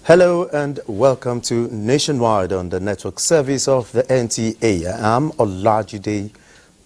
Hello and welcome to Nationwide on the network service of the NTA. I'm Olajide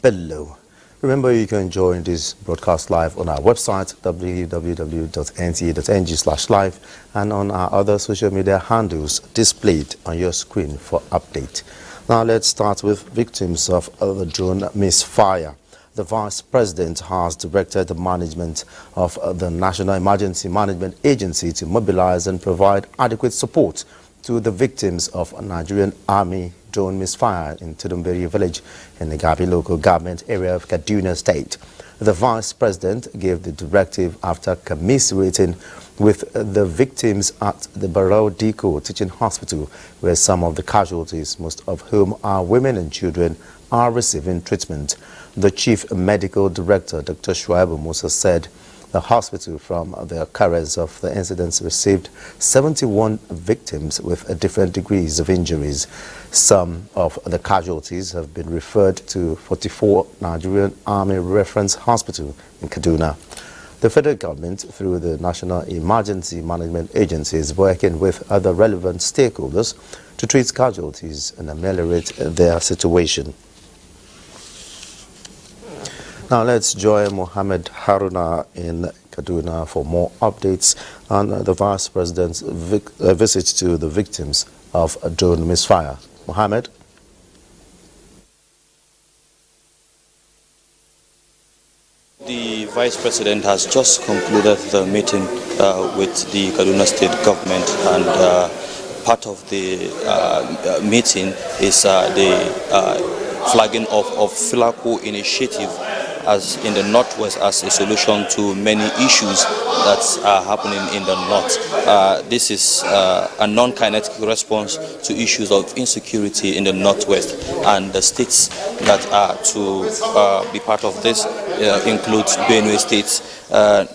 Bello. Remember, you can join this broadcast live on our website www.nta.ng/live and on our other social media handles displayed on your screen for update. Now let's start with victims of the drone misfire. The Vice President has directed the management of the National Emergency Management Agency to mobilize and provide adequate support to the victims of a Nigerian Army drone misfire in Tudunbiri village in the Gabi local government area of Kaduna State. The Vice President gave the directive after commiserating with the victims at the Barrow Diko Teaching Hospital, where some of the casualties, most of whom are women and children, are receiving treatment. The Chief Medical Director, Dr. Shuaibu Musa, said the hospital from the occurrence of the incidents received 71 victims with different degrees of injuries. Some of the casualties have been referred to 44 Nigerian Army Reference Hospital in Kaduna. The federal government, through the National Emergency Management Agency, is working with other relevant stakeholders to treat casualties and ameliorate their situation. Now let's join Mohammed Haruna in Kaduna for more updates on the Vice President's visit to the victims of a drone misfire. Mohammed? The Vice President has just concluded the meeting with the Kaduna State government, and part of the meeting is the flagging of Filaco initiative as in the Northwest as a solution to many issues that are happening in the North. This is a non-kinetic response to issues of insecurity in the Northwest, and the states that are to be part of this includes Benue State,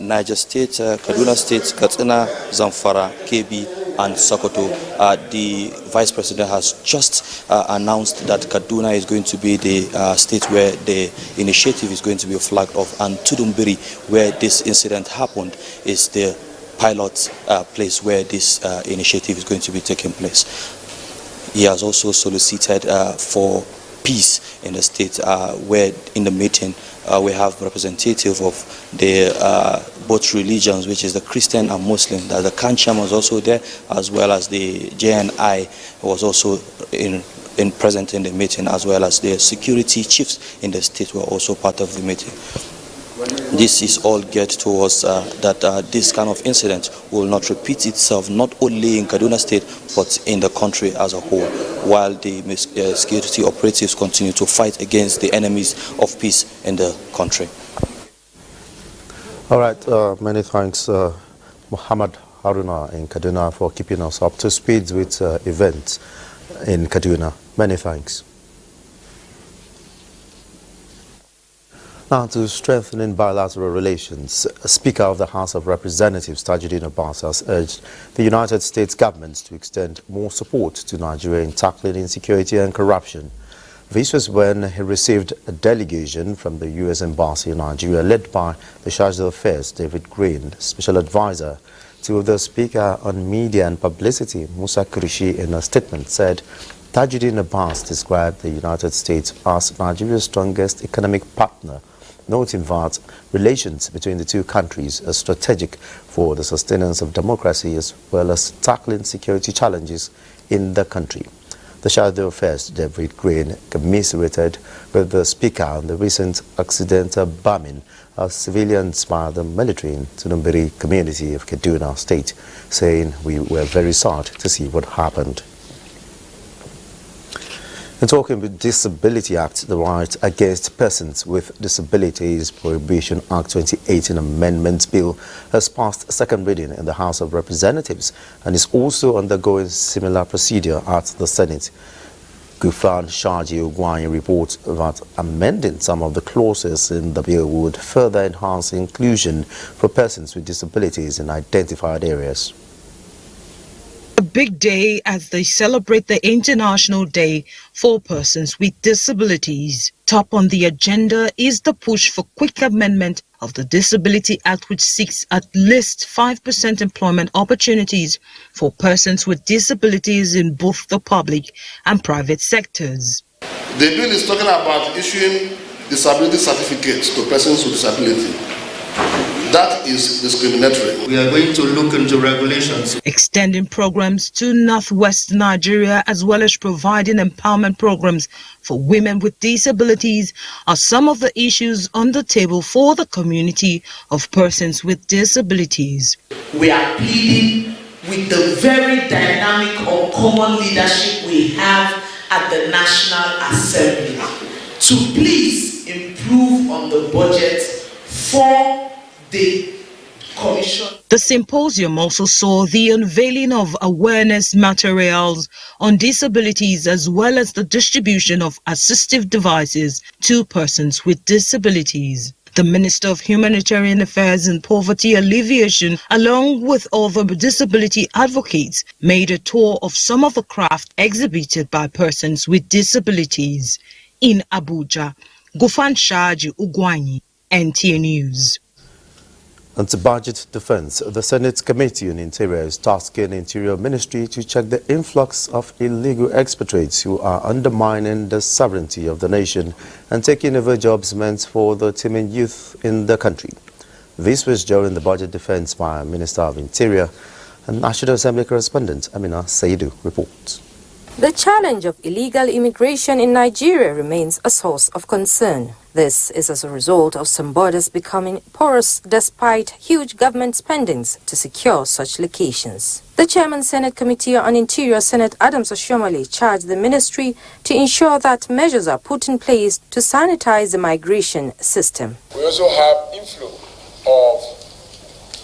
Niger State, Kaduna State, Katsina, Zamfara, Kebbi, and Sokoto. The Vice President has just announced that Kaduna is going to be the state where the initiative is going to be flagged off, and Tudunbiri, where this incident happened, is the pilot place where this initiative is going to be taking place. He has also solicited for peace in the state, where in the meeting we have representative of the both religions, which is the Christian and Muslim. That the Kancham was also there, as well as the JNI was also present in the meeting, as well as the security chiefs in the state were also part of the meeting. This is all geared towards that this kind of incident will not repeat itself, not only in Kaduna State, but in the country as a whole, while the security operatives continue to fight against the enemies of peace in the country. All right, many thanks, Muhammad Haruna in Kaduna, for keeping us up to speed with events in Kaduna. Many thanks. Now, to strengthening bilateral relations, Speaker of the House of Representatives, Tajuddin Abbas, has urged the United States government to extend more support to Nigeria in tackling insecurity and corruption. This was when he received a delegation from the U.S. Embassy in Nigeria, led by the Charge d'Affaires, David Green, Special Advisor to the Speaker on Media and Publicity, Musa Kurishi, in a statement said Tajuddin Abbas described the United States as Nigeria's strongest economic partner, noting that relations between the two countries are strategic for the sustenance of democracy as well as tackling security challenges in the country. The Charge d'Affaires, David Green, commiserated with the Speaker on the recent accidental bombing of civilians by the military in Tudunbiri community of Kaduna State, saying we were very sad to see what happened. In talking with Disability Act, the Right Against Persons with Disabilities Prohibition Act 2018 Amendment Bill has passed second reading in the House of Representatives and is also undergoing similar procedure at the Senate. Gufan Shaji Ogwani reports that amending some of the clauses in the bill would further enhance inclusion for persons with disabilities in identified areas. A big day as they celebrate the International Day for Persons with Disabilities. Top on the agenda is the push for quick amendment of the Disability Act, which seeks at least 5% employment opportunities for persons with disabilities in both the public and private sectors. The bill is talking about issuing disability certificates to persons with disability. That is discriminatory. We are going to look into regulations. Extending programs to northwest Nigeria, as well as providing empowerment programs for women with disabilities, are some of the issues on the table for the community of persons with disabilities. We are pleading with the very dynamic or common leadership we have at the National Assembly to please improve on the budget for the Commission. The symposium also saw the unveiling of awareness materials on disabilities, as well as the distribution of assistive devices to persons with disabilities. The Minister of Humanitarian Affairs and Poverty Alleviation, along with other disability advocates, made a tour of some of the craft exhibited by persons with disabilities. In Abuja, Gufan Shaji Ugwanyi, NTA News. On to budget defense, the Senate Committee on Interior is tasking the Interior Ministry to check the influx of illegal expatriates who are undermining the sovereignty of the nation and taking over jobs meant for the teeming youth in the country. This was during the budget defense by Minister of Interior and National Assembly correspondent Amina Saidu reports. The challenge of illegal immigration in Nigeria remains a source of concern. This is as a result of some borders becoming porous despite huge government spendings to secure such locations. The Chairman Senate Committee on Interior, Senate Adams Oshiomhole, charged the ministry to ensure that measures are put in place to sanitize the migration system. We also have inflow of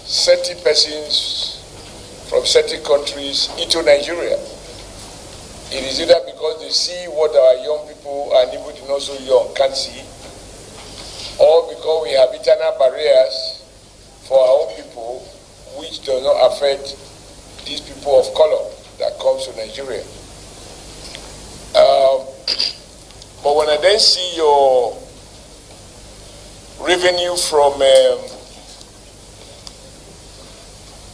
certain persons from certain countries into Nigeria. It is either because they see what our young people and even the not so young can't see, or because we have internal barriers for our own people which do not affect these people of color that comes to Nigeria. But when I then see your revenue from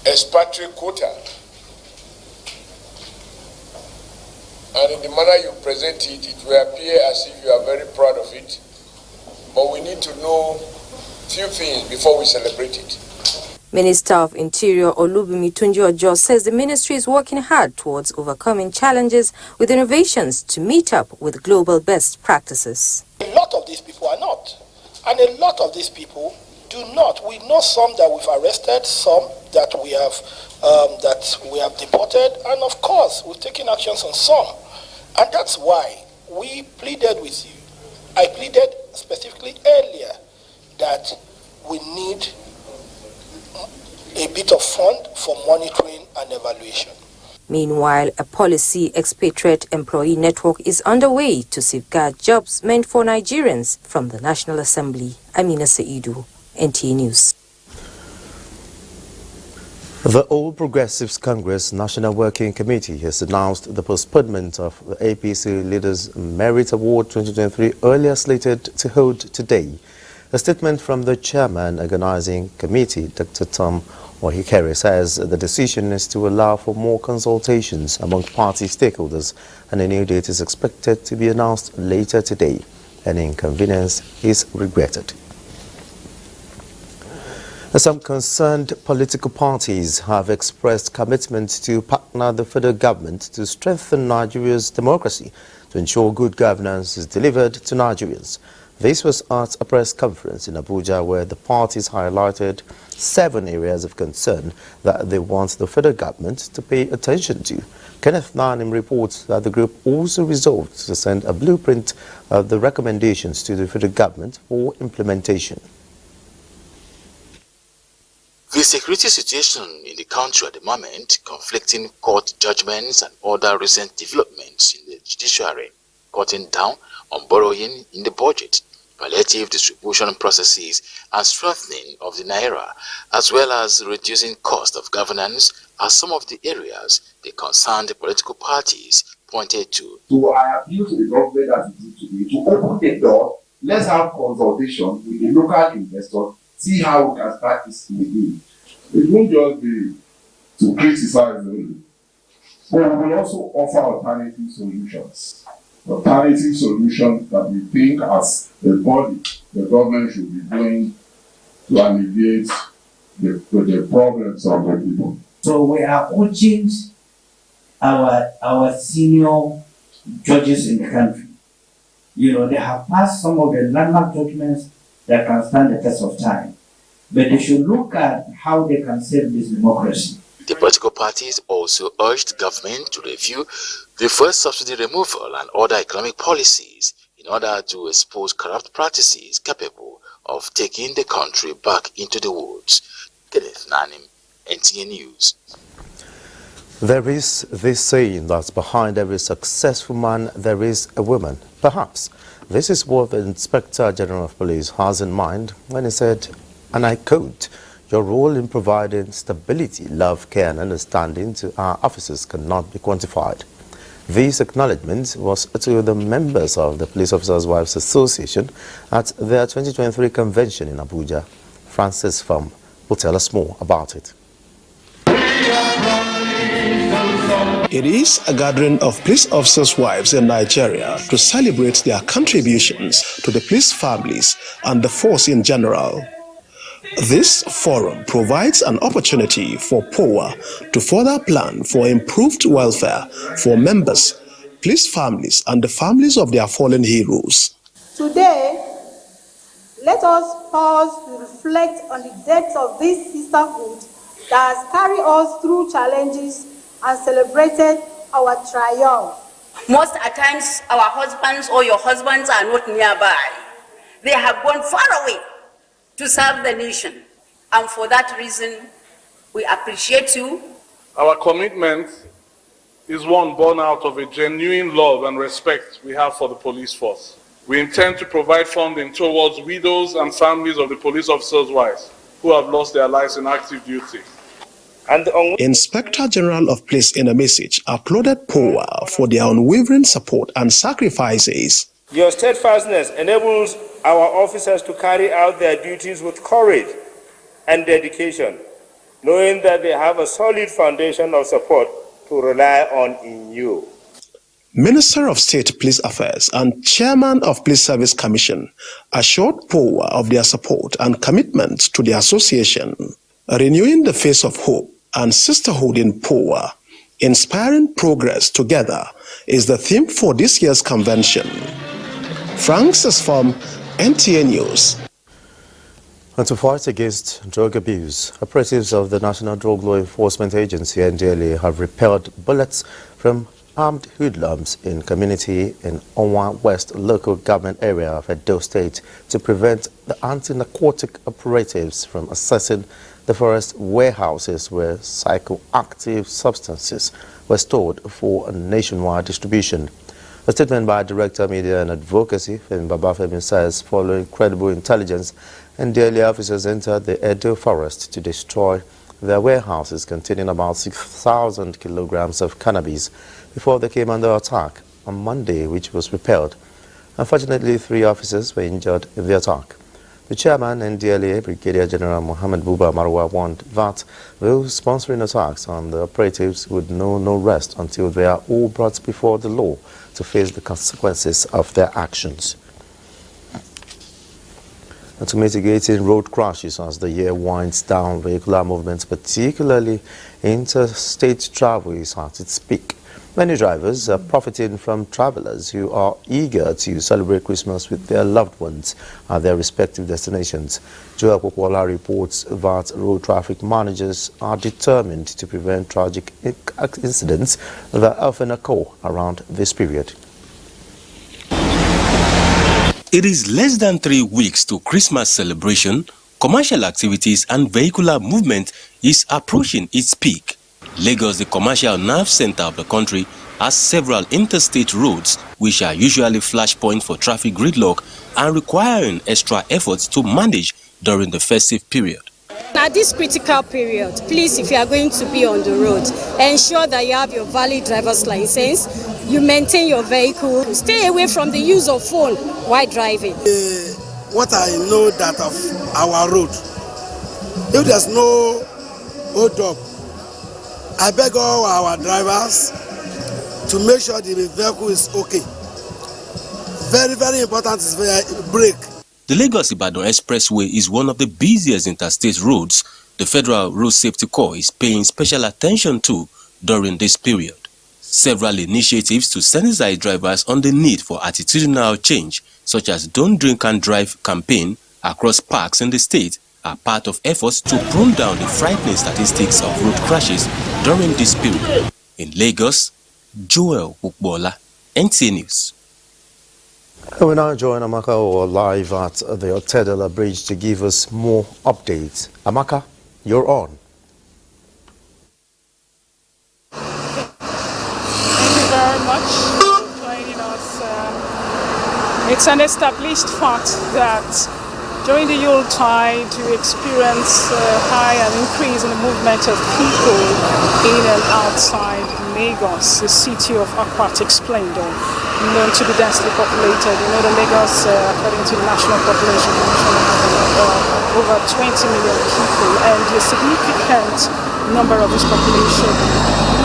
expatriate quota, and in the manner you present it, it will appear as if you are very proud of it. But we need to know a few things before we celebrate it. Minister of Interior Olubimi Tunji-Ojo says the ministry is working hard towards overcoming challenges with innovations to meet up with global best practices. A lot of these people are not. And a lot of these people do not. We know some that we've arrested, some that we have deported, and of course we've taken actions on some. And that's why we pleaded with you. I pleaded specifically earlier that we need a bit of fund for monitoring and evaluation. Meanwhile, a policy expatriate employee network is underway to safeguard jobs meant for Nigerians. From the National Assembly, Amina Saidu, NTA News. The All Progressives Congress National Working Committee has announced the postponement of the APC Leaders Merit Award 2023 earlier slated to hold today. A statement from the chairman organizing committee, Dr. Tom Ohikere, says the decision is to allow for more consultations among party stakeholders, and a new date is expected to be announced later today. Any inconvenience is regretted. Some concerned political parties have expressed commitment to partner the federal government to strengthen Nigeria's democracy to ensure good governance is delivered to Nigerians. This was at a press conference in Abuja where the parties highlighted 7 areas of concern that they want the federal government to pay attention to. Kenneth Nanim reports that the group also resolved to send a blueprint of the recommendations to the federal government for implementation. The security situation in the country at the moment, conflicting court judgments and other recent developments in the judiciary, cutting down on borrowing in the budget, palliative distribution processes and strengthening of the naira, as well as reducing cost of governance are some of the areas the concerned political parties pointed to. So I appeal to the government as it is today to open the door. Let's have consultation with the local investors, see how we can start this again. It won't just be to criticize only, but we will also offer alternative solutions. Alternative solutions that we think as a body, the government should be doing to alleviate the problems of the people. So we are urging our senior judges in the country. They have passed some of the landmark judgments that can stand the test of time. But they should look at how they can save this democracy. The political parties also urged government to review the first subsidy removal and other economic policies in order to expose corrupt practices capable of taking the country back into the woods. Kenneth Nanim, NTA News. There is this saying that behind every successful man there is a woman. Perhaps this is what the Inspector General of Police has in mind when he said, and I quote, "Your role in providing stability, love, care and understanding to our officers cannot be quantified." This acknowledgement was to the members of the Police Officers' Wives Association at their 2023 convention in Abuja. Francis Pham will tell us more about it. It is a gathering of police officers' wives in Nigeria to celebrate their contributions to the police families and the force in general. This forum provides an opportunity for POA to further plan for improved welfare for members, police families, and the families of their fallen heroes. Today, let us pause to reflect on the depth of this sisterhood that has carried us through challenges and celebrated our triumph. Most at times, our husbands or your husbands are not nearby. They have gone far away to serve the nation. And for that reason, we appreciate you. Our commitment is one born out of a genuine love and respect we have for the police force. We intend to provide funding towards widows and families of the police officers' wives who have lost their lives in active duty. Inspector General of Police in a message applauded POA for their unwavering support and sacrifices. Your steadfastness enables our officers to carry out their duties with courage and dedication, knowing that they have a solid foundation of support to rely on in you. Minister of State Police Affairs and Chairman of Police Service Commission assured POA of their support and commitment to the association. Renewing the face of hope and sisterhood in POA, inspiring progress together is the theme for this year's convention. Francis Pham, NTA News. And to fight against drug abuse, operatives of the National Drug Law Enforcement Agency, NDLEA, have repelled bullets from armed hoodlums in community in Onwa West local government area of Edo State to prevent the anti-narcotic operatives from accessing the forest warehouses where psychoactive substances were stored for nationwide distribution. A statement by Director Media and Advocacy, Femi Babafemi, says following credible intelligence, NDLEA officers entered the Edo forest to destroy their warehouses containing about 6,000 kilograms of cannabis before they came under attack on Monday, which was repelled. Unfortunately, 3 officers were injured in the attack. The chairman, NDLEA, Brigadier General Mohammed Buba Marwa, warned that those sponsoring attacks on the operatives would know no rest until they are all brought before the law to face the consequences of their actions. And to mitigating road crashes as the year winds down, vehicular movements, particularly interstate travel, is at its peak. Many drivers are profiting from travelers who are eager to celebrate Christmas with their loved ones at their respective destinations. Joel Popola reports that road traffic managers are determined to prevent tragic incidents that often occur around this period. It is less than 3 weeks to Christmas celebration. Commercial activities and vehicular movement is approaching its peak. Lagos, the commercial nerve center of the country, has several interstate roads which are usually flashpoints for traffic gridlock and requiring extra efforts to manage during the festive period. At this critical period, please, if you are going to be on the road, ensure that you have your valid driver's license, you maintain your vehicle, stay away from the use of phone while driving. What I know that of our road, If there's no hold up, I beg all our drivers to make sure the vehicle is okay. Very, very important is brake. The Lagos-Ibadan Expressway is one of the busiest interstate roads the Federal Road Safety Corps is paying special attention to during this period. Several initiatives to sensitize drivers on the need for attitudinal change, such as Don't Drink and Drive campaign across parks in the state, are part of efforts to bring down the frightening statistics of road crashes during this period. In Lagos, Joel Ukbola, NTA News. We now join Amaka live at the Otedela Bridge to give us more updates. Amaka, you're on. Thank you very much for joining us. It's an established fact that during the Yuletide we experience a high and increase in the movement of people in and outside Lagos, the city of aquatic splendor, known to be densely populated. You know, the Lagos, according to the National Population Commission, has over 20 million people, and a significant number of this population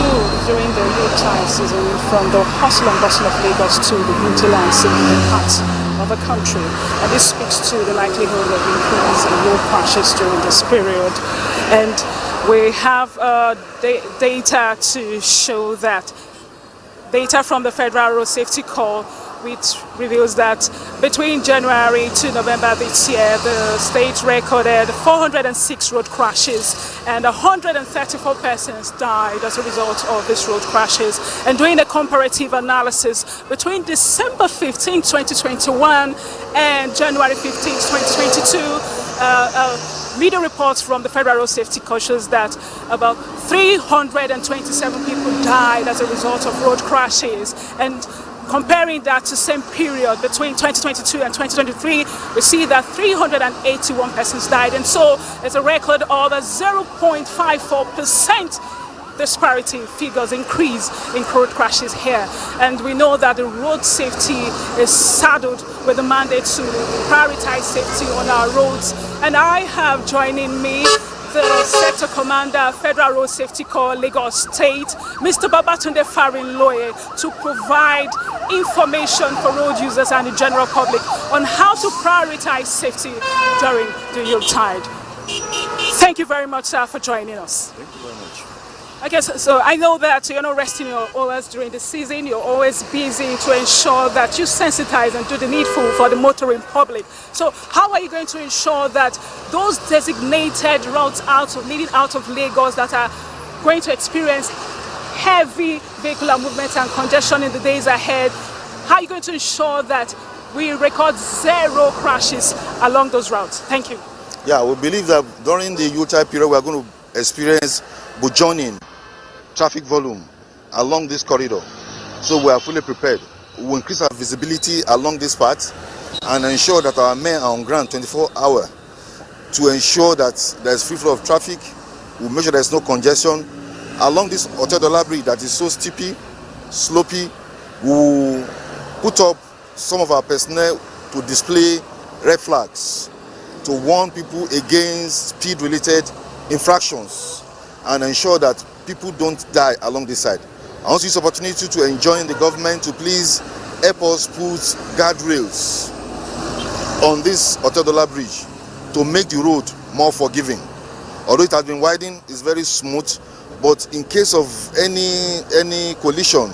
move during the Yuletide season from the hustle and bustle of Lagos to the hinterlands in the parts of the country. And this speaks to the likelihood of increase in road crashes during this period. And we have data to show that. Data from the Federal Road Safety Corps, which reveals that between January to November this year, the state recorded 406 road crashes and 134 persons died as a result of these road crashes. And doing a comparative analysis between December 15, 2021 and January 15, 2022, media reports from the Federal Road Safety Corps shows that about 327 people died as a result of road crashes. And comparing that to the same period between 2022 and 2023, we see that 381 persons died. And so there's a record of a 0.54% disparity figures increase in road crashes here. And we know that the road safety is saddled with the mandate to prioritize safety on our roads. And I have joining me the Sector Commander, Federal Road Safety Corps, Lagos State, Mr. Babatunde Farinloye, to provide information for road users and the general public on how to prioritize safety during the Yuletide. Thank you very much, sir, for joining us. Thank you very much. Okay, so I know that you're not resting your hours during the season. You're always busy to ensure that you sensitize and do the needful for the motoring public. So how are you going to ensure that those designated routes leading out of Lagos that are going to experience heavy vehicular movement and congestion in the days ahead, how are you going to ensure that we record zero crashes along those routes? Thank you. Yeah, we believe that during the Yuletide period we are going to experience burgeoning traffic volume along this corridor, so we are fully prepared. We will increase our visibility along this path and ensure that our men are on ground 24 hours to ensure that there is free flow of traffic. We will make sure there is no congestion along this Otedela Bridge that is so steepy, slopey. We will put up some of our personnel to display red flags to warn people against speed-related infractions and ensure that people don't die along this side. I want to use this opportunity to enjoin the government to please help us put guardrails on this Otedela Bridge to make the road more forgiving. Although it has been widened, it's very smooth, but in case of any collision,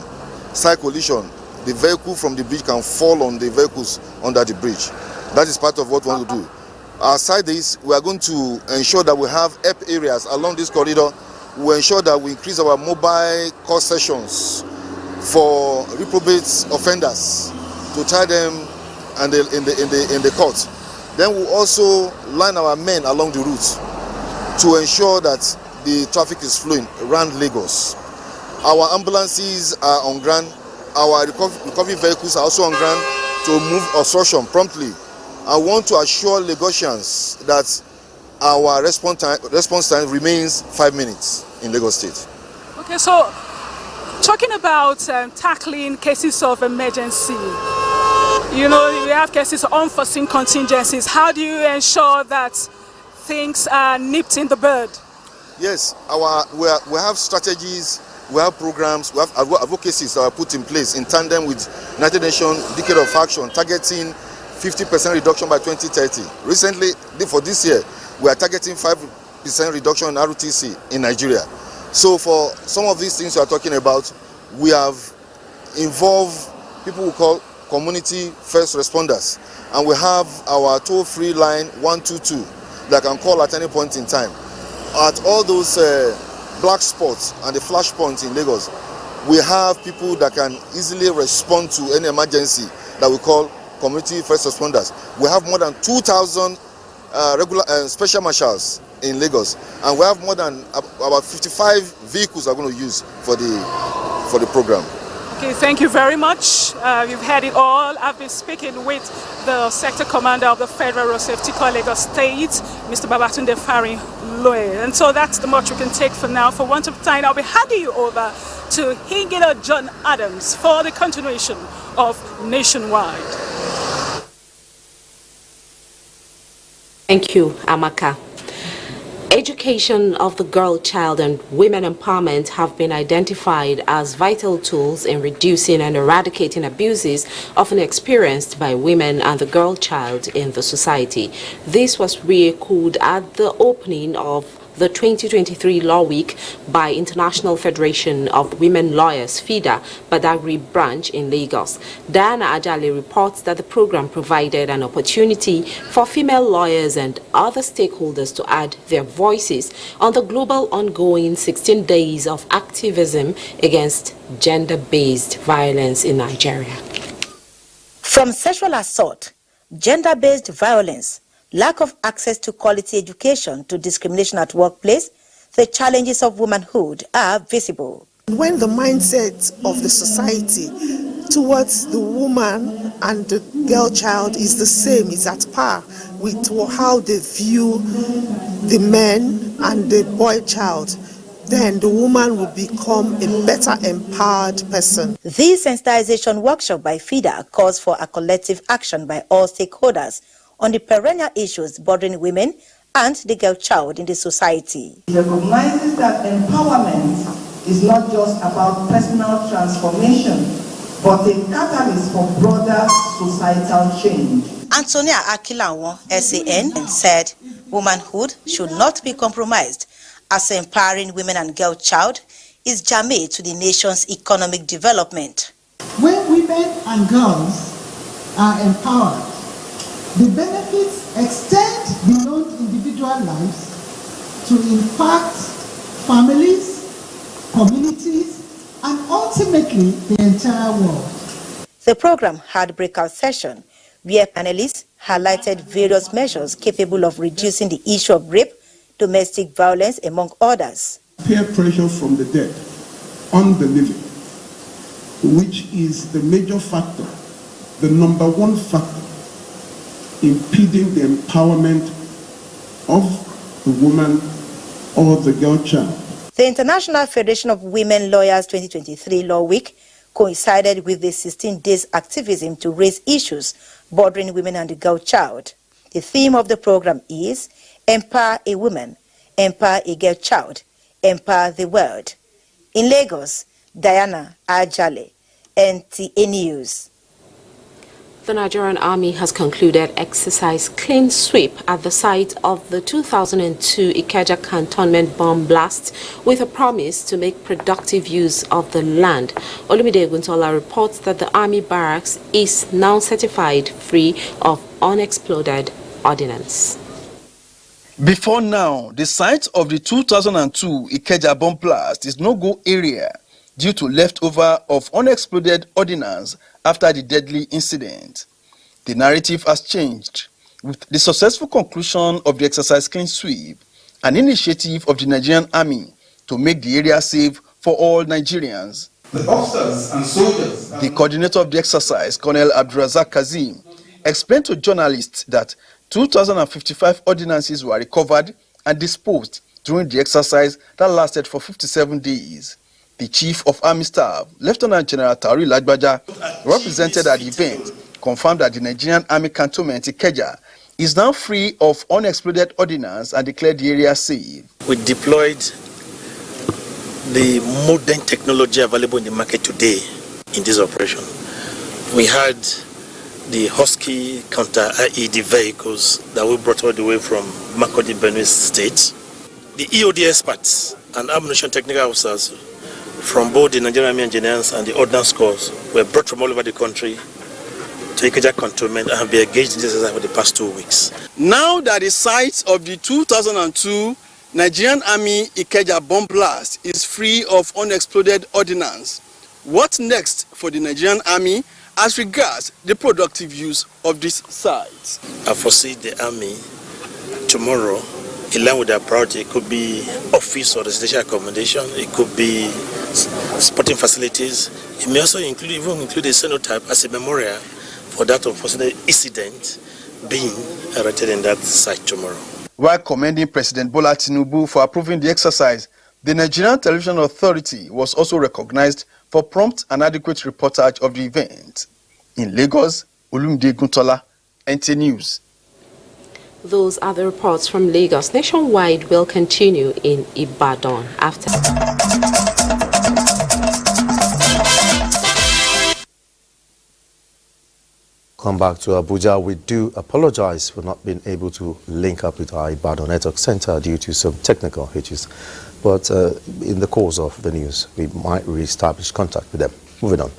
side collision, the vehicle from the bridge can fall on the vehicles under the bridge. That is part of what we want to do. Aside this, we are going to ensure that we have help areas along this corridor. We will ensure that we increase our mobile court sessions for reprobate offenders to tie them in the court. Then we will also line our men along the route to ensure that the traffic is flowing around Lagos. Our ambulances are on ground. Our recovery vehicles are also on ground to move obstruction promptly. I want to assure Lagosians that our response time remains 5 minutes in Lagos State. Okay, so talking about tackling cases of emergency, you know, we have cases of unforeseen contingencies. How do you ensure that things are nipped in the bud? Yes, we have strategies, we have programs, we have advocacies that are put in place in tandem with United Nations Decade of Action, targeting 50% reduction by 2030. Recently, for this year, we are targeting 5% reduction in ROTC in Nigeria. So for some of these things we are talking about, we have involved people we call community first responders, and we have our toll-free line 122 that can call at any point in time. At all those black spots and the flash points in Lagos, we have people that can easily respond to any emergency that we call community first responders. We have more than 2,000 regular special marshals in Lagos, and we have more than about 55 vehicles are going to use for the program. Okay, thank you very much. You've heard it all. I've been speaking with the sector commander of the Federal Road Safety Corps Lagos State, Mr. Babatunde Farin Loye. And so that's the much we can take for now. For want of time, I'll be handing you over to Hingila John Adams for the continuation of Nationwide. Thank you, Amaka. Education of the girl child and women empowerment have been identified as vital tools in reducing and eradicating abuses often experienced by women and the girl child in the society. This was re-echoed at the opening of the 2023 Law Week by International Federation of Women Lawyers, FIDA, Badagry branch in Lagos. Diana Ajale reports that the program provided an opportunity for female lawyers and other stakeholders to add their voices on the global ongoing 16 days of activism against gender-based violence in Nigeria. From sexual assault, gender-based violence, lack of access to quality education to discrimination at workplace, the challenges of womanhood are visible. When the mindset of the society towards the woman and the girl child is the same, is at par with how they view the men and the boy child, then the woman will become a better empowered person. This sensitization workshop by FIDA calls for a collective action by all stakeholders on the perennial issues bothering women and the girl child in the society. It recognizes that empowerment is not just about personal transformation, but a catalyst for broader societal change. Antonia Akilawo, SAN, said womanhood should not be compromised, as empowering women and girl child is germane to the nation's economic development. When women and girls are empowered, the benefits extend beyond individual lives to impact families, communities, and ultimately the entire world. The program had a breakout session where panelists highlighted various measures capable of reducing the issue of rape, domestic violence, among others. Peer pressure from the dead on the living, which is the major factor, the number one factor impeding the empowerment of the woman or the girl child. The International Federation of Women Lawyers 2023 Law Week coincided with the 16 days activism to raise issues bothering women and the girl child. The theme of the program is Empower a Woman, Empower a Girl Child, Empower the World. In Lagos, Diana Ajale, NTA News. The Nigerian Army has concluded exercise Clean Sweep at the site of the 2002 Ikeja Cantonment bomb blast with a promise to make productive use of the land. Olumide Guntola reports that the Army barracks is now certified free of unexploded ordnance. Before now, the site of the 2002 Ikeja bomb blast is no-go area due to leftover of unexploded ordnance after the deadly incident. The narrative has changed with the successful conclusion of the exercise Clean Sweep, an initiative of the Nigerian Army to make the area safe for all Nigerians. The officers and soldiers. The coordinator of the exercise, Colonel Abdulrazak Kazim, explained to journalists that 2,055 ordinances were recovered and disposed during the exercise that lasted for 57 days. The Chief of Army Staff, Lieutenant General Tauri Lagbaja, represented at the event, confirmed that the Nigerian Army Cantonment Ikeja is now free of unexploded ordnance and declared the area safe. We deployed the modern technology available in the market today in this operation. We had the Husky counter-IED vehicles that we brought all the way from Makurdi, Benue State. The EOD experts and ammunition technical officers from both the Nigerian Army engineers and the ordnance corps were brought from all over the country to Ikeja Cantonment and have been engaged in this exercise for the past 2 weeks. Now that the site of the 2002 Nigerian Army Ikeja bomb blast is free of unexploded ordnance, what next for the Nigerian Army as regards the productive use of this site? I foresee the Army tomorrow, in line with their priority. It could be office or residential accommodation, it could be sporting facilities. It may also include a cenotype as a memorial for that unfortunate incident being erected in that site tomorrow. While commending President Bola Tinubu for approving the exercise, the Nigerian Television Authority was also recognized for prompt and adequate reportage of the event. In Lagos, Olumide Guntola, NTA News. Those are the reports from Lagos. Nationwide will continue in Ibadan after. Come back to Abuja. We do apologize for not being able to link up with our Ibadan Network Center due to some technical issues. But in the course of the news, we might re-establish contact with them. Moving on.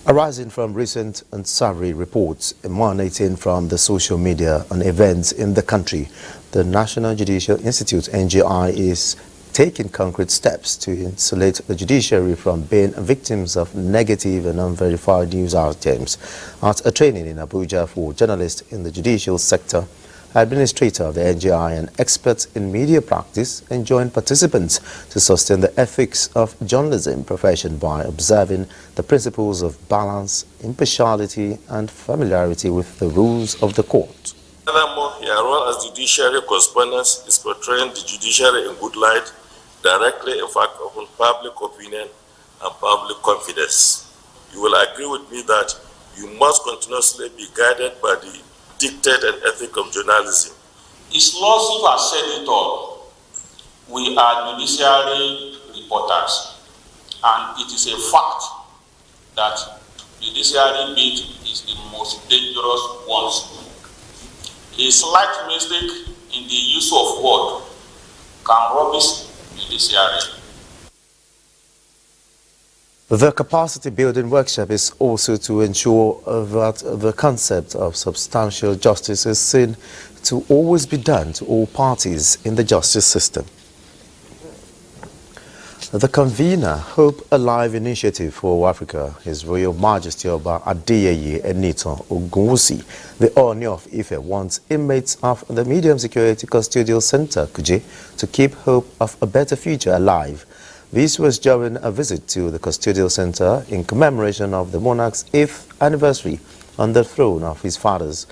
Arising from recent and savoury reports emanating from the social media on events in the country, the National Judicial Institute, NGI, is taking concrete steps to insulate the judiciary from being victims of negative and unverified news items. At a training in Abuja for journalists in the judicial sector, administrator of the NGI and experts in media practice enjoined participants to sustain the ethics of journalism profession by observing the principles of balance, impartiality and familiarity with the rules of the court. Furthermore, your role as judiciary correspondent is portraying the judiciary in good light, directly in fact upon public opinion and public confidence. You will agree with me that you must continuously be guided by the dictate and ethic of journalism. His lawsuit has said it all. We are judiciary reporters, and it is a fact that judiciary beat is the most dangerous one. A slight mistake in the use of word can rubbish judiciary. The capacity building workshop is also to ensure that the concept of substantial justice is seen to always be done to all parties in the justice system. The convener, Hope Alive Initiative for Africa, His Royal Majesty Oba Adeyeye Enitan Ogunwusi, the Ooni of Ife, wants inmates of the Medium Security Custodial Center, Kuje, to keep hope of a better future alive. This was during a visit to the custodial center in commemoration of the monarch's 8th anniversary on the throne of his fathers.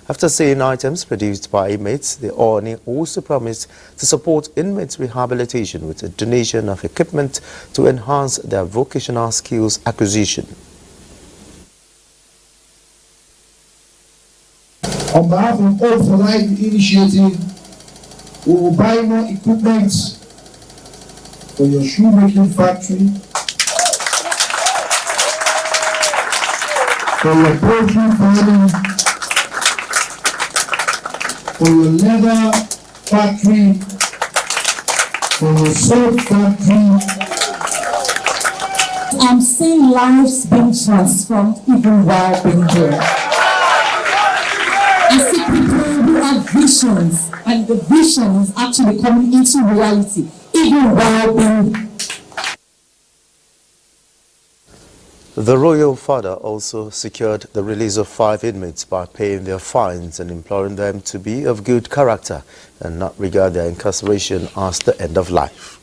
After seeing items produced by inmates, the Ooni also promised to support inmates' rehabilitation with a donation of equipment to enhance their vocational skills acquisition. On behalf of All for Life Initiative, we will buy more equipment for your shoemaking factory, for your poultry farming, for your leather factory, for your soap factory. I'm seeing lives being transformed even while being here. I see people who have visions, and the vision is actually coming into reality even while being. The royal father also secured the release of 5 inmates by paying their fines and imploring them to be of good character and not regard their incarceration as the end of life.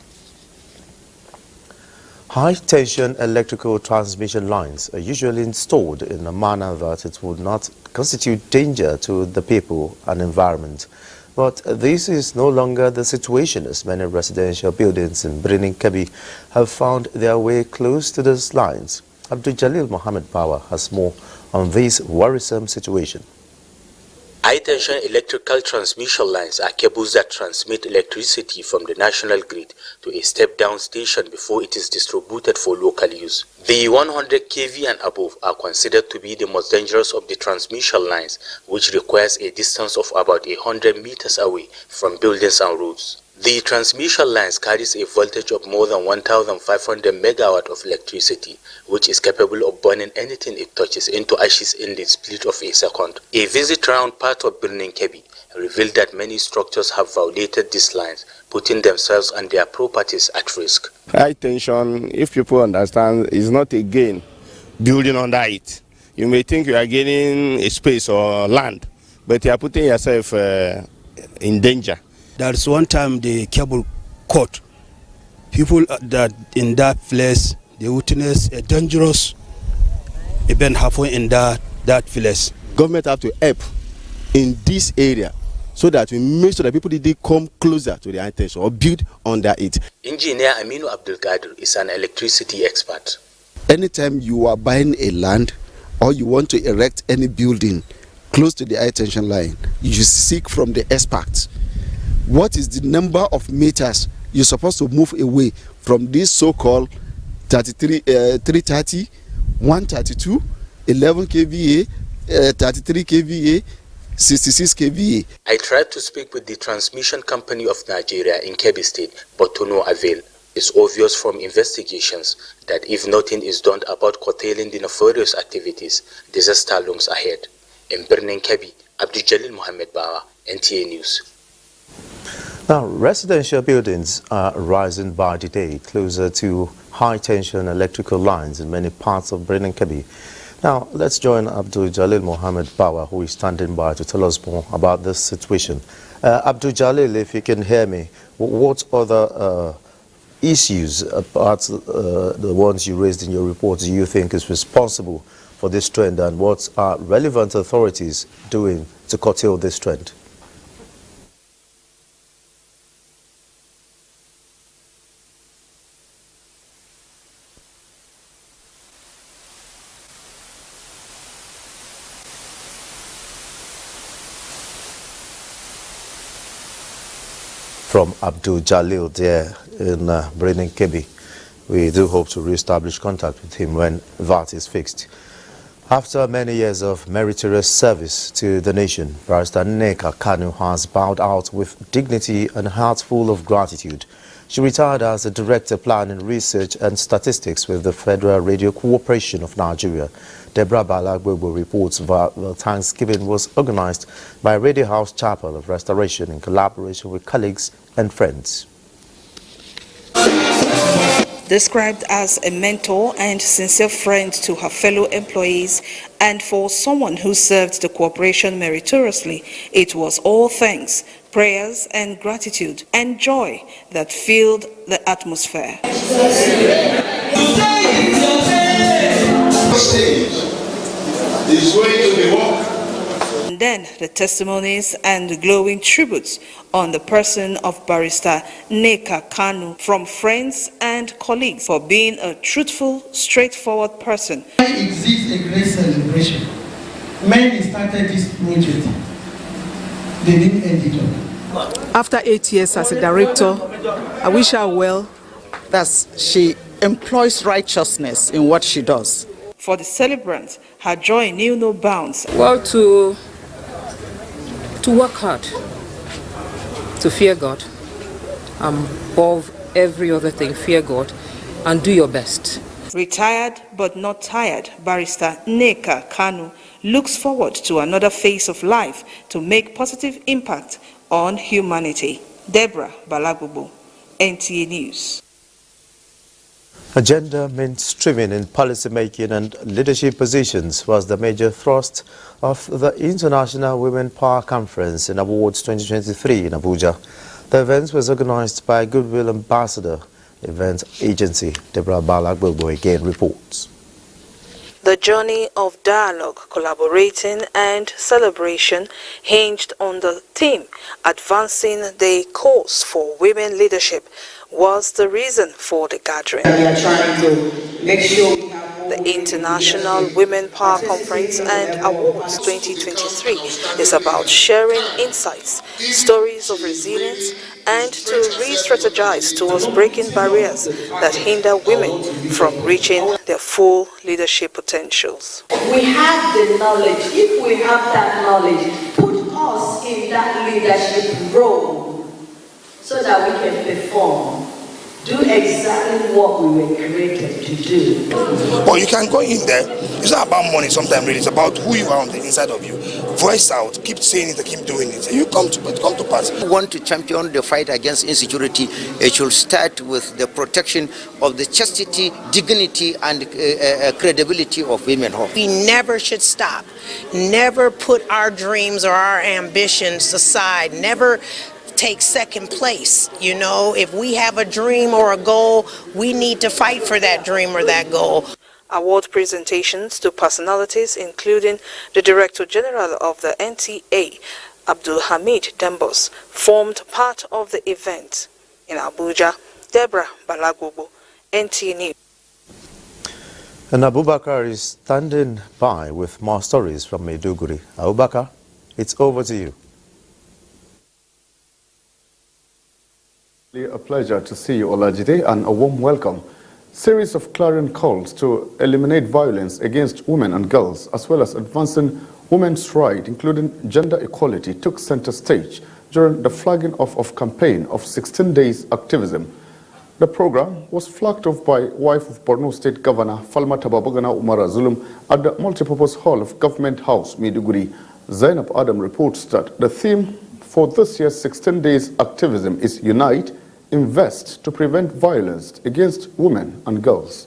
High-tension electrical transmission lines are usually installed in a manner that it would not constitute danger to the people and environment. But this is no longer the situation, as many residential buildings in Birnin Kebbi have found their way close to those lines. Abdul Jalil Mohammed Bawa has more on this worrisome situation. High-tension electrical transmission lines are cables that transmit electricity from the national grid to a step-down station before it is distributed for local use. The 100 kV and above are considered to be the most dangerous of the transmission lines, which requires a distance of about 100 meters away from buildings and roads. The transmission lines carries a voltage of more than 1,500 megawatt of electricity, which is capable of burning anything it touches into ashes in the split of a second. A visit around part of Birnin Kebbi revealed that many structures have violated these lines, putting themselves and their properties at risk. High tension, if people understand, is not a gain building under it. You may think you are gaining a space or land, but you are putting yourself in danger. There's one time the cable caught. People that in that place, they witnessed a dangerous event happening in that place. Government have to help in this area so that we make sure that people didn't come closer to the high tension or build under it. Engineer Aminu Abdul Qadir is an electricity expert. Anytime you are buying a land or you want to erect any building close to the high tension line, you seek from the experts. What is the number of meters you're supposed to move away from this so-called 330, 132, 11 kVA, 33 kVA, 66 kVA. I tried to speak with the transmission company of Nigeria in Kebbi State, but to no avail. It's obvious from investigations that if nothing is done about curtailing the nefarious activities, disaster looms ahead. In Birnin Kebbi, Abdul Jalil Mohammed Bawa, NTA News. Now, residential buildings are rising by the day closer to high-tension electrical lines in many parts of Birnin Kebbi. Now, let's join Abdul Jalil Mohammed Bawa, who is standing by to tell us more about this situation. Abdul Jalil, if you can hear me, what other issues apart the ones you raised in your report do you think is responsible for this trend, and what are relevant authorities doing to curtail this trend? From Abdul Jalil there in Birnin Kebbi. We do hope to re-establish contact with him when that is fixed. After many years of meritorious service to the nation, Barrister Ikeja Cantonment has bowed out with dignity and a heart full of gratitude. She retired as a Director Planning, Research and Statistics with the Federal Radio Corporation of Nigeria. Deborah Balagbobo reports that the Thanksgiving was organized by Radio House Chapel of Restoration in collaboration with colleagues and friends. Described as a mentor and sincere friend to her fellow employees, and for someone who served the corporation meritoriously, it was all thanks, prayers and gratitude and joy that filled the atmosphere. And then the testimonies and the glowing tributes on the person of Barrister Ikeja Cantonment from friends and colleagues for being a truthful, straightforward person. There exists a great celebration. Many started this project. They didn't end it up. After 8 years as a director, I wish her well that she employs righteousness in what she does. For the celebrant, her joy knew no bounds. Well, to work hard, to fear God, above every other thing, fear God, and do your best. Retired but not tired, Barrister Ikeja Cantonment looks forward to another phase of life to make positive impact on humanity. Deborah Balagbobo, NTA News. Gender mainstreaming in policymaking and leadership positions was the major thrust of the International Women Power Conference in Awards 2023 in Abuja. The event was organized by Goodwill Ambassador Event Agency. Deborah Balagbobo again reports. The journey of dialogue, collaborating and celebration hinged on the theme, advancing the cause for women leadership, was the reason for the gathering. We are trying to make sure we have The International Women Power Conference and Awards 2023 is about sharing insights, stories of resilience, and to re-strategize towards breaking barriers that hinder women from reaching their full leadership potentials. We have the knowledge. If we have that knowledge, put us in that leadership role so that we can perform. Do exactly what we were created to do. But you can go in there. It's not about money sometimes, really. It's about who you are on the inside of you. Voice out, keep saying it, keep doing it. You come to pass. If you want to champion the fight against insecurity, it should start with the protection of the chastity, dignity, and credibility of women. We never should stop. Never put our dreams or our ambitions aside. Never take second place. You know, if we have a dream or a goal, we need to fight for that dream or that goal. Award presentations to personalities including the Director General of the NTA, Abdul Hamid Dembos, formed part of the event. In Abuja, Deborah Balagobo, NTA News. And Abubakar is standing by with more stories from Maiduguri. Abubakar, it's over to you. A pleasure to see you, Olajide, and a warm welcome. Series of clarion calls to eliminate violence against women and girls, as well as advancing women's rights, including gender equality, took center stage during the flagging off of campaign of 16 days activism. The program was flagged off by wife of Borno State Governor Falmata Babagana Umara Zulum at the Multipurpose Hall of Government House, Maiduguri. Zainab Adam reports that the theme for this year's 16 days activism is Unite, Invest to prevent violence against women and girls.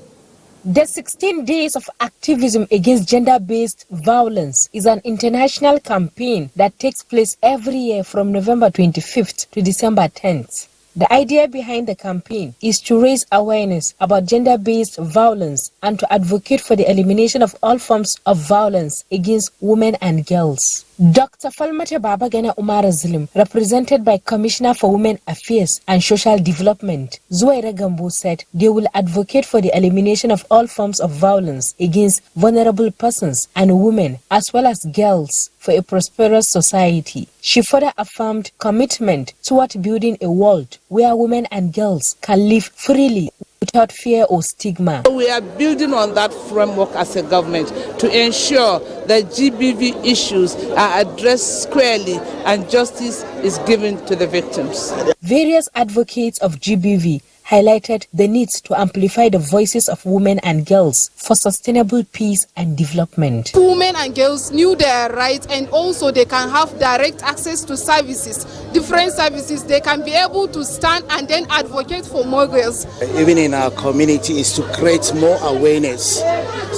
The 16 days of activism against gender-based violence is an international campaign that takes place every year from November 25th to December 10th. The idea behind the campaign is to raise awareness about gender-based violence and to advocate for the elimination of all forms of violence against women and girls. Dr. Falmata Babagana Umara Zulum, represented by Commissioner for Women Affairs and Social Development, Zuwaira Gambo, said they will advocate for the elimination of all forms of violence against vulnerable persons and women, as well as girls, for a prosperous society. She further affirmed commitment toward building a world where women and girls can live freely without fear or stigma. We are building on that framework as a government to ensure that GBV issues are addressed squarely and justice is given to the victims. Various advocates of GBV highlighted the need to amplify the voices of women and girls for sustainable peace and development. Women and girls knew their rights, and also they can have direct access to services, different services. They can be able to stand and then advocate for more girls. Even in our community is to create more awareness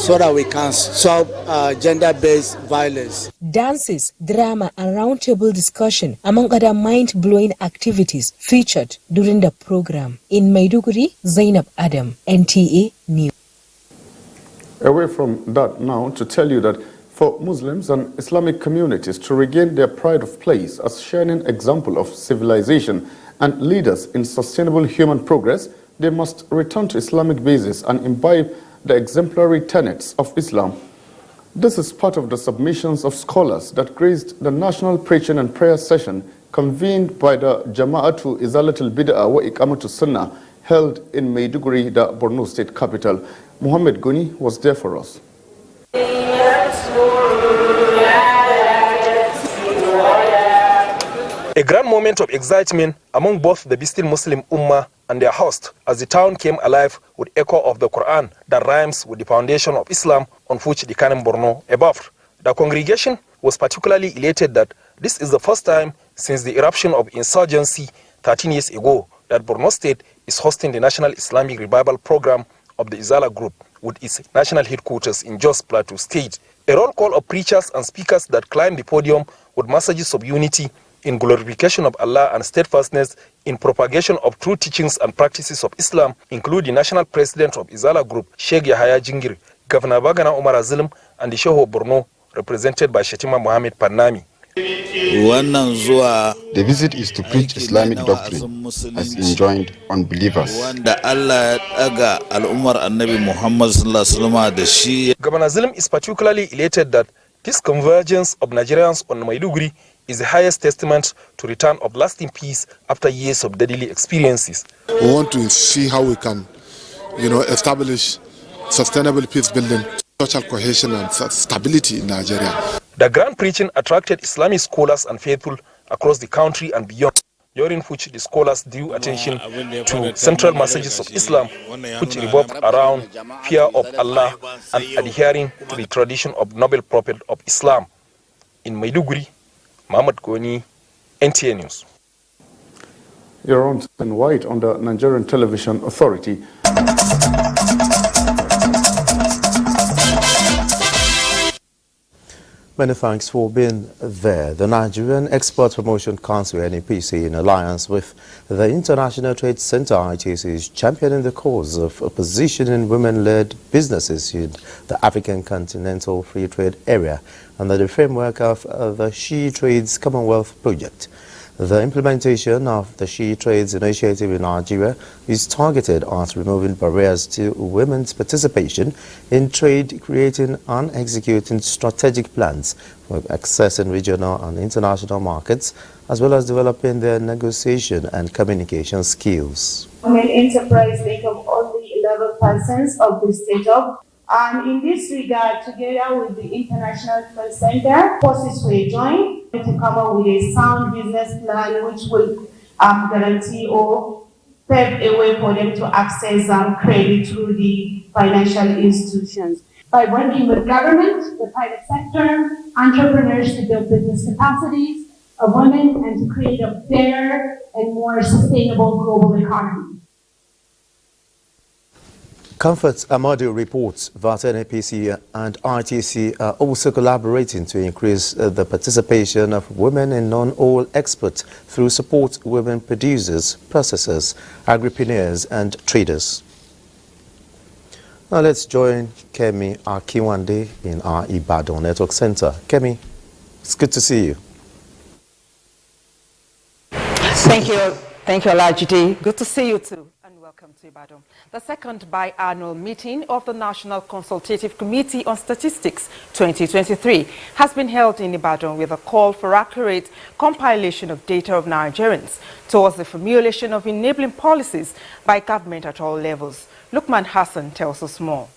so that we can stop gender-based violence. Dances, drama and roundtable discussion, among other mind-blowing activities, featured during the program. In Maiduguri, Zainab Adam, NTA News. Away from that now, to tell you that for Muslims and Islamic communities to regain their pride of place as shining example of civilization and leaders in sustainable human progress, they must return to Islamic bases and imbibe the exemplary tenets of Islam. This is part of the submissions of scholars that graced the National Preaching and Prayer Session convened by the Jama'atu Izalatul Bid'ah wa Iqamatu Sunnah held in Maiduguri, the Borno State capital. Muhammad Guni was there for us. A grand moment of excitement among both the Bistil Muslim Ummah and their host as the town came alive with echo of the Quran that rhymes with the foundation of Islam on which the Kanem Borno above. The congregation was particularly elated that this is the first time since the eruption of insurgency 13 years ago that Borno State is hosting the National Islamic Revival Program of the Izala Group with its national headquarters in Jos Plateau State. A roll call of preachers and speakers that climbed the podium with messages of unity in glorification of Allah and steadfastness in propagation of true teachings and practices of Islam include the national president of Izala Group, Sheikh Yahaya Jingir, Governor Bagana Umar Zulum, and the Sheikh of Borno, represented by Shetima Mohammed Pannami. The visit is to preach Islamic doctrine as enjoined on believers. Governor Zulum is particularly elated that this convergence of Nigerians on Maiduguri is the highest testament to return of lasting peace after years of deadly experiences. We want to see how we can, establish sustainable peace building, social cohesion and stability in Nigeria. The grand preaching attracted Islamic scholars and faithful across the country and beyond, during which the scholars drew attention to central messages of Islam, which revolved around fear of Allah and adhering to the tradition of noble prophet of Islam. In Maiduguri, Muhammad Goni, NTA News. You're on and White on the Nigerian Television Authority. Many thanks for being there. The Nigerian Export Promotion Council, NEPC, in alliance with the International Trade Center, ITC, is championing the cause of positioning women-led businesses in the African Continental Free Trade Area under the framework of the She Trades Commonwealth Project. The implementation of the She Trades initiative in Nigeria is targeted at removing barriers to women's participation in trade, creating and executing strategic plans for accessing regional and international markets, as well as developing their negotiation and communication skills. Women enterprise make up only 11% of the setup. And in this regard, together with the International Trade Center, forces were joined to come up with a sound business plan which will guarantee or pave a way for them to access credit through the financial institutions. By working with government, the private sector, entrepreneurs to build business capacities of women and to create a better and more sustainable global economy. Comfort Amadu reports that NAPC and ITC are also collaborating to increase the participation of women in non-oil exports through support women producers, processors, agripreneurs and traders. Now let's join Kemi Akiwande in our Ibadan Network Center. Kemi, it's good to see you. Thank you, Olajide. Good to see you too. Welcome to Ibadan. The second biannual meeting of the National Consultative Committee on Statistics 2023 has been held in Ibadan with a call for accurate compilation of data of Nigerians towards the formulation of enabling policies by government at all levels. Lukman Hassan tells us more.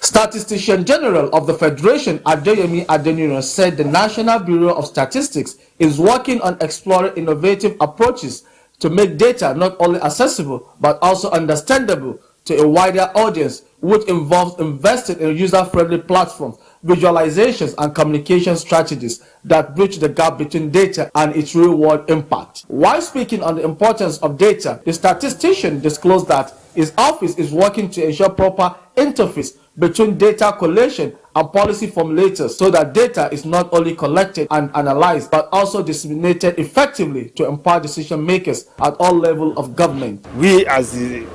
Statistician General of the Federation, Adeyemi Adeniro, said the National Bureau of Statistics is working on exploring innovative approaches to make data not only accessible but also understandable to a wider audience, which involves investing in user-friendly platforms, visualizations and communication strategies that bridge the gap between data and its real-world impact. While speaking on the importance of data, the statistician disclosed that his office is working to ensure proper interface between data collation and policy formulators so that data is not only collected and analyzed but also disseminated effectively to empower decision makers at all levels of government. We as the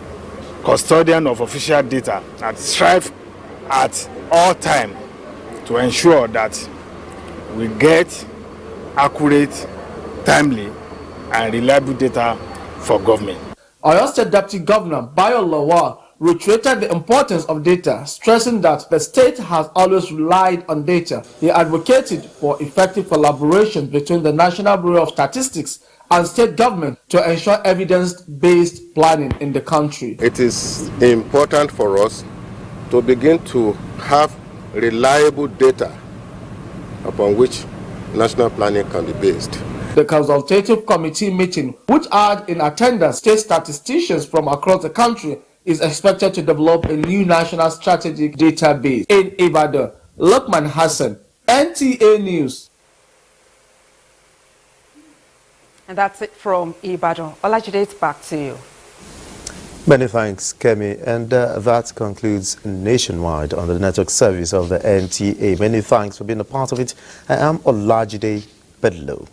custodian of official data strive at all time to ensure that we get accurate, timely and reliable data for government. Oyo State Deputy Governor Bayo Lawal reiterated the importance of data, stressing that the state has always relied on data. He advocated for effective collaboration between the National Bureau of Statistics and state government to ensure evidence-based planning in the country. It is important for us to begin to have reliable data upon which national planning can be based. The consultative committee meeting, which had in attendance state statisticians from across the country, is expected to develop a new national strategic database. In Ibadan, Lukman Hassan, NTA News. And that's it from Ibadan. Olajide, it's back to you. Many thanks, Kemi. And that concludes Nationwide on the network service of the NTA. Many thanks for being a part of it. I am Olajide Bedlow.